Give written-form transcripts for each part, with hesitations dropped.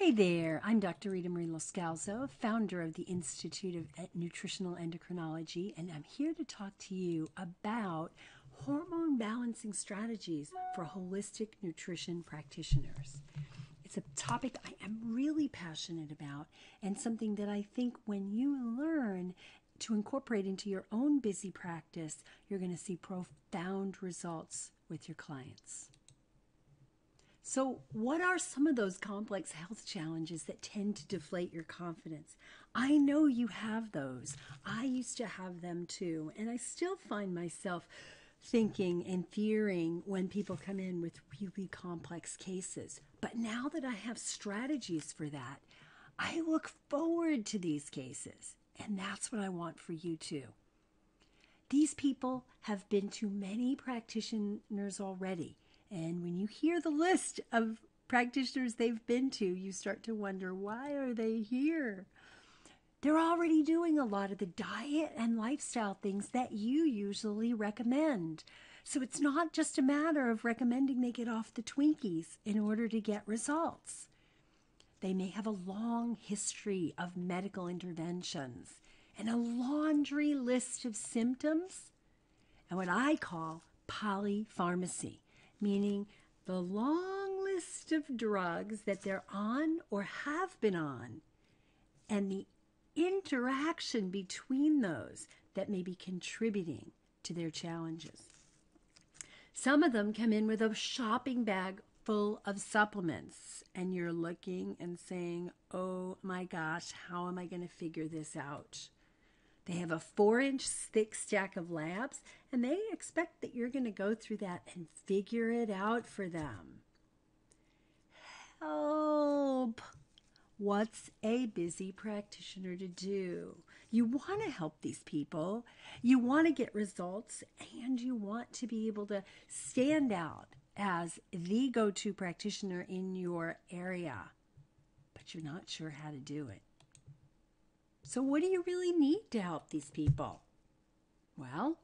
Hey there, I'm Dr. Rita Marie Loscalzo, founder of the Institute of Nutritional Endocrinology, and I'm here to talk to you about hormone balancing strategies for holistic nutrition practitioners. It's a topic I am really passionate about and something that I think when you learn to incorporate into your own busy practice, you're going to see profound results with your clients. So what are some of those complex health challenges that tend to deflate your confidence? I know you have those. I used to have them too, and I still find myself thinking and fearing when people come in with really complex cases. But now that I have strategies for that, I look forward to these cases, and that's what I want for you too. These people have been to many practitioners already. And when you hear the list of practitioners they've been to, you start to wonder, why are they here? They're already doing a lot of the diet and lifestyle things that you usually recommend. So it's not just a matter of recommending they get off the Twinkies in order to get results. They may have a long history of medical interventions and a laundry list of symptoms and what I call polypharmacy, meaning the long list of drugs that they're on or have been on, and the interaction between those that may be contributing to their challenges. Some of them come in with a shopping bag full of supplements, and you're looking and saying, oh my gosh, how am I going to figure this out? They have a 4-inch thick stack of labs, and they expect that you're going to go through that and figure it out for them. Help! What's a busy practitioner to do? You want to help these people, you want to get results, and you want to be able to stand out as the go-to practitioner in your area, but you're not sure how to do it. So what do you really need to help these people? Well,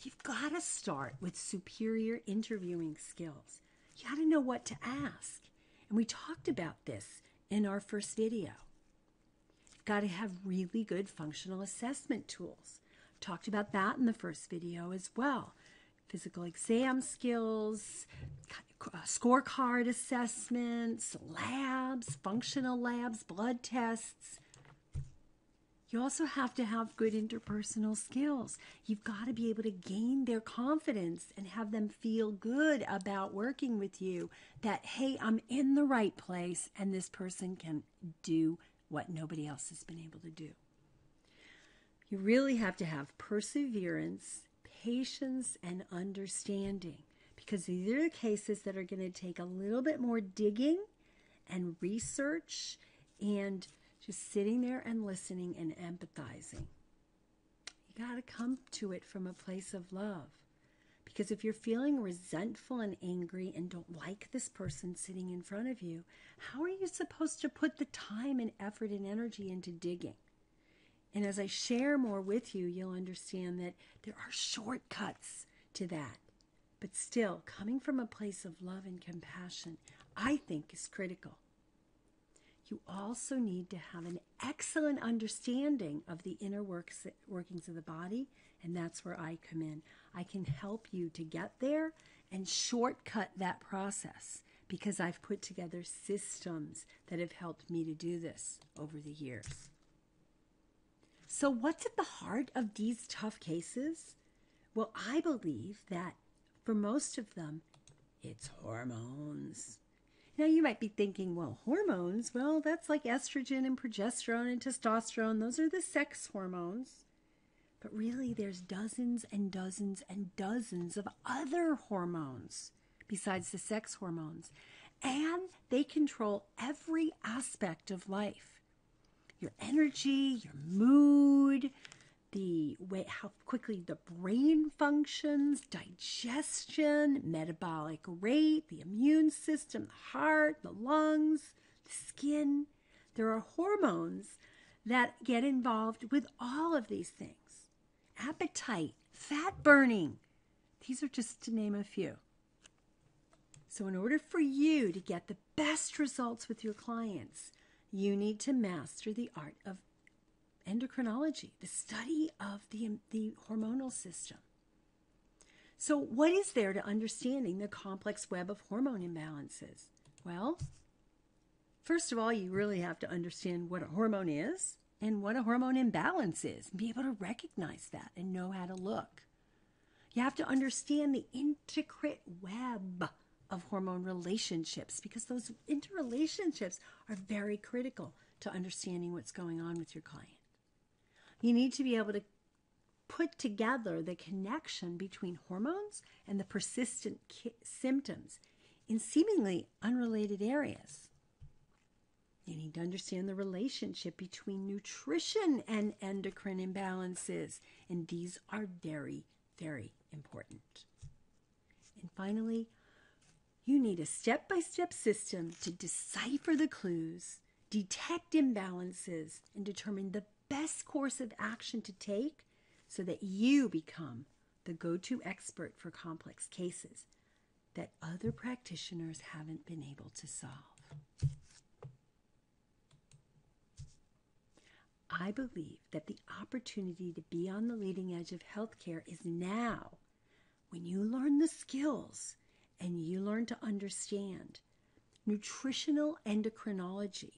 you've got to start with superior interviewing skills. You got to know what to ask. And we talked about this in our first video. You've got to have really good functional assessment tools. Talked about that in the first video as well. Physical exam skills, scorecard assessments, labs, functional labs, blood tests. You also have to have good interpersonal skills. You've got to be able to gain their confidence and have them feel good about working with you, that, hey, I'm in the right place and this person can do what nobody else has been able to do. You really have to have perseverance, patience, and understanding, because these are the cases that are going to take a little bit more digging and research and just sitting there and listening and empathizing. You got to come to it from a place of love. Because if you're feeling resentful and angry and don't like this person sitting in front of you, how are you supposed to put the time and effort and energy into digging? And as I share more with you, you'll understand that there are shortcuts to that. But still, coming from a place of love and compassion, I think is critical. You also need to have an excellent understanding of the inner workings of the body, and that's where I come in. I can help you to get there and shortcut that process because I've put together systems that have helped me to do this over the years. So what's at the heart of these tough cases? Well, I believe that for most of them, it's hormones. Now, you might be thinking, well, hormones, well, that's like estrogen and progesterone and testosterone. Those are the sex hormones. But really, there's dozens and dozens and dozens of other hormones besides the sex hormones. And they control every aspect of life. Your energy, your mood, the way, how quickly the brain functions, digestion, metabolic rate, the immune system, the heart, the lungs, the skin. There are hormones that get involved with all of these things. Appetite, fat burning. These are just to name a few. So in order for you to get the best results with your clients, you need to master the art of endocrinology, the study of the hormonal system. So what is there to understanding the complex web of hormone imbalances? Well, first of all, you really have to understand what a hormone is and what a hormone imbalance is, and be able to recognize that and know how to look. You have to understand the intricate web of hormone relationships, because those interrelationships are very critical to understanding what's going on with your client. You need to be able to put together the connection between hormones and the persistent symptoms in seemingly unrelated areas. You need to understand the relationship between nutrition and endocrine imbalances, and these are very, very important. And finally, you need a step-by-step system to decipher the clues, detect imbalances, and determine the best course of action to take so that you become the go-to expert for complex cases that other practitioners haven't been able to solve. I believe that the opportunity to be on the leading edge of healthcare is now, when you learn the skills and you learn to understand nutritional endocrinology.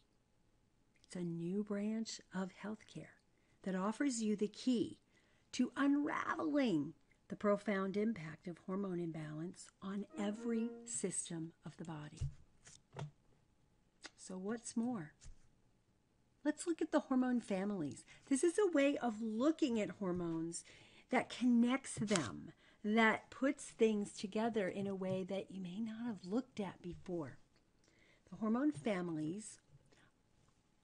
It's a new branch of healthcare that offers you the key to unraveling the profound impact of hormone imbalance on every system of the body. So what's more? Let's look at the hormone families. This is a way of looking at hormones that connects them, that puts things together in a way that you may not have looked at before. The hormone families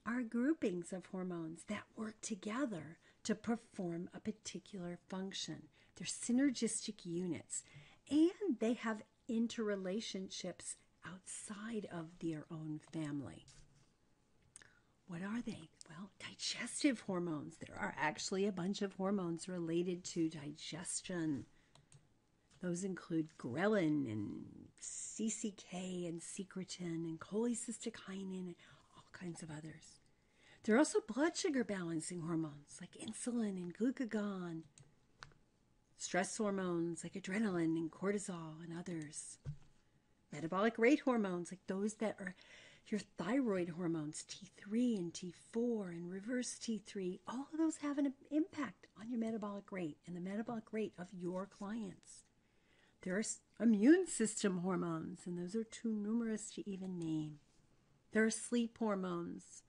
are groupings of hormones that work together to perform a particular function. They're synergistic units, and they have interrelationships outside of their own family. What are they? Well, digestive hormones. There are actually a bunch of hormones related to digestion. Those include ghrelin and CCK and secretin and cholecystokinin and all kinds of others. There are also blood sugar balancing hormones like insulin and glucagon, stress hormones like adrenaline and cortisol and others, metabolic rate hormones like those that are your thyroid hormones, T3 and T4 and reverse T3. All of those have an impact on your metabolic rate and the metabolic rate of your clients. There are immune system hormones, and those are too numerous to even name. There are sleep hormones,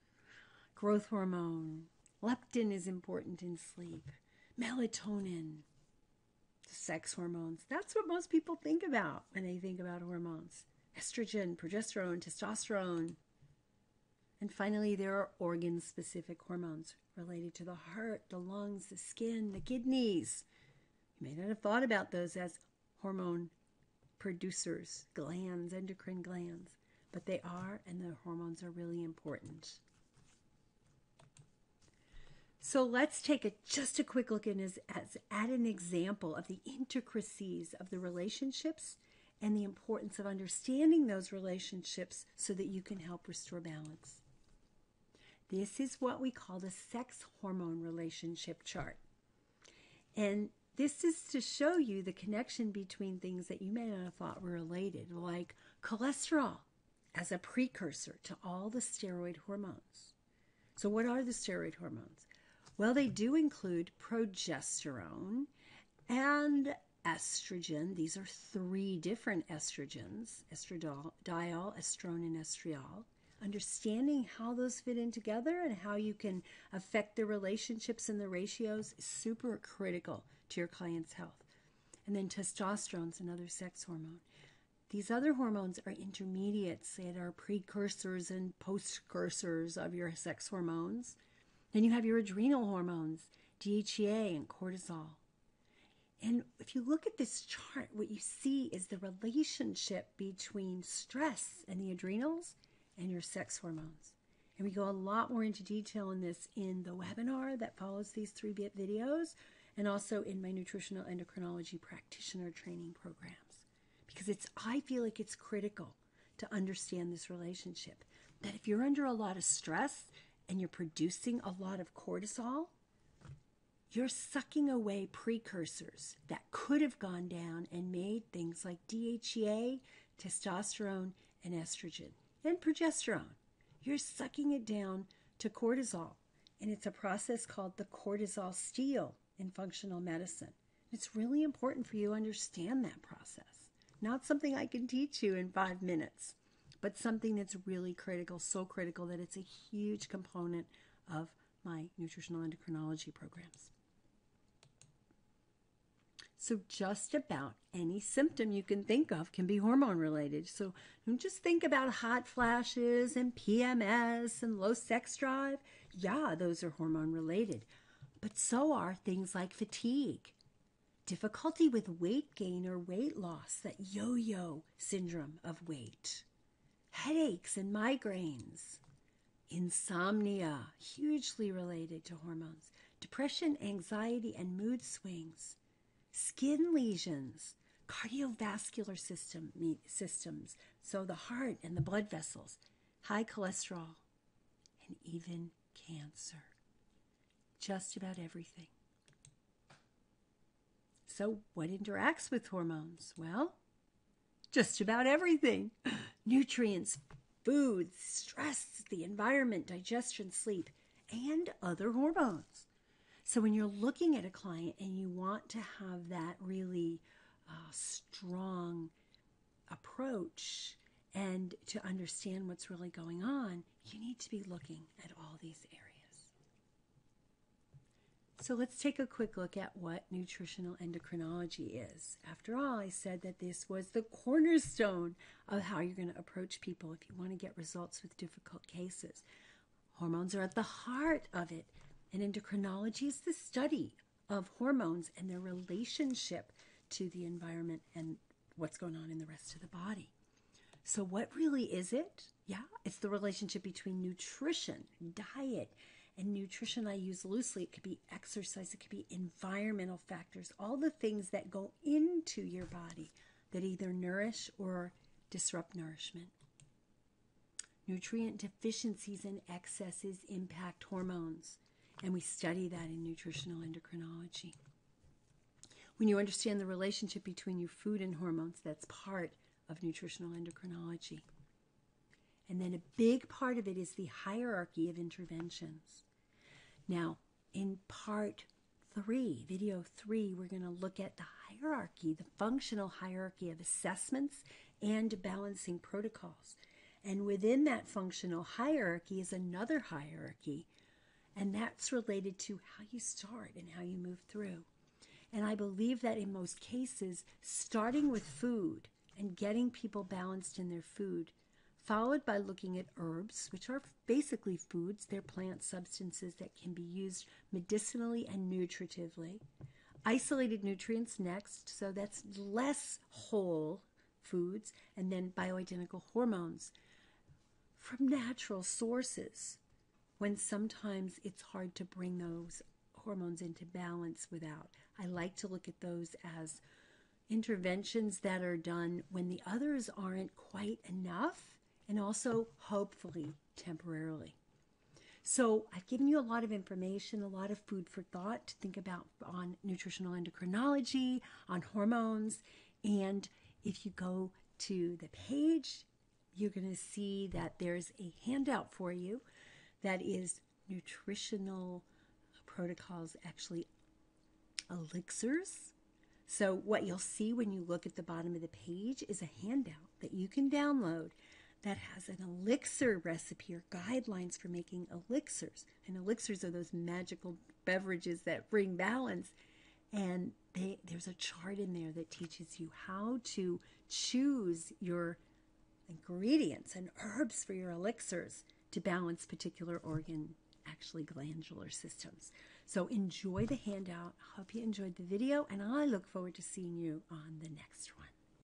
growth hormone, leptin is important in sleep, melatonin, sex hormones. That's what most people think about when they think about hormones. Estrogen, progesterone, testosterone. And finally, there are organ-specific hormones related to the heart, the lungs, the skin, the kidneys. You may not have thought about those as hormone producers, glands, endocrine glands, but they are, and the hormones are really important. So let's take just a quick look at an example of the intricacies of the relationships and the importance of understanding those relationships so that you can help restore balance. This is what we call the sex hormone relationship chart. And this is to show you the connection between things that you may not have thought were related, like cholesterol as a precursor to all the steroid hormones. So what are the steroid hormones? Well, they do include progesterone and estrogen. These are 3 different estrogens: estradiol, estrone, and estriol. Understanding how those fit in together and how you can affect the relationships and the ratios is super critical to your client's health. And then testosterone is another sex hormone. These other hormones are intermediates that are precursors and postcursors of your sex hormones. Then you have your adrenal hormones, DHEA and cortisol. And if you look at this chart, what you see is the relationship between stress and the adrenals and your sex hormones. And we go a lot more into detail in this in the webinar that follows these 3 videos, and also in my nutritional endocrinology practitioner training programs. Because I feel like it's critical to understand this relationship. that if you're under a lot of stress and you're producing a lot of cortisol, you're sucking away precursors that could have gone down and made things like DHEA, testosterone, and estrogen, and progesterone. You're sucking it down to cortisol. And it's a process called the cortisol steal in functional medicine. It's really important for you to understand that process. Not something I can teach you in 5 minutes, but something that's really critical, so critical that it's a huge component of my nutritional endocrinology programs. So just about any symptom you can think of can be hormone related. So don't just think about hot flashes and PMS and low sex drive. Yeah, those are hormone related. But so are things like fatigue, difficulty with weight gain or weight loss, that yo-yo syndrome of weight, headaches and migraines, insomnia, hugely related to hormones, depression, anxiety, and mood swings, skin lesions, cardiovascular systems, so the heart and the blood vessels, high cholesterol, and even cancer. Just about everything. So what interacts with hormones? Well, just about everything. Nutrients, foods, stress, the environment, digestion, sleep, and other hormones. So when you're looking at a client and you want to have that really strong approach and to understand what's really going on, you need to be looking at all these areas. So let's take a quick look at what nutritional endocrinology is. After all, I said that this was the cornerstone of how you're going to approach people if you want to get results with difficult cases. Hormones are at the heart of it. And endocrinology is the study of hormones and their relationship to the environment and what's going on in the rest of the body. So what really is it? Yeah, it's the relationship between nutrition, diet, and nutrition I use loosely. It could be exercise, it could be environmental factors, all the things that go into your body that either nourish or disrupt nourishment. Nutrient deficiencies and excesses impact hormones. And we study that in nutritional endocrinology. When you understand the relationship between your food and hormones, that's part of nutritional endocrinology. And then a big part of it is the hierarchy of interventions. Now, in part 3, video 3, we're going to look at the hierarchy, the functional hierarchy of assessments and balancing protocols. And within that functional hierarchy is another hierarchy, and that's related to how you start and how you move through. And I believe that in most cases, starting with food and getting people balanced in their food, followed by looking at herbs, which are basically foods. They're plant substances that can be used medicinally and nutritively. Isolated nutrients next, so that's less whole foods, and then bioidentical hormones from natural sources, when sometimes it's hard to bring those hormones into balance without. I like to look at those as interventions that are done when the others aren't quite enough, and also hopefully temporarily. So I've given you a lot of information, a lot of food for thought to think about on nutritional endocrinology, on hormones, and if you go to the page, you're going to see that there's a handout for you that is nutritional protocols, actually elixirs. So what you'll see when you look at the bottom of the page is a handout that you can download that has an elixir recipe or guidelines for making elixirs. And elixirs are those magical beverages that bring balance. And there's a chart in there that teaches you how to choose your ingredients and herbs for your elixirs to balance particular organ, actually glandular systems. So enjoy the handout. I hope you enjoyed the video, and I look forward to seeing you on the next one.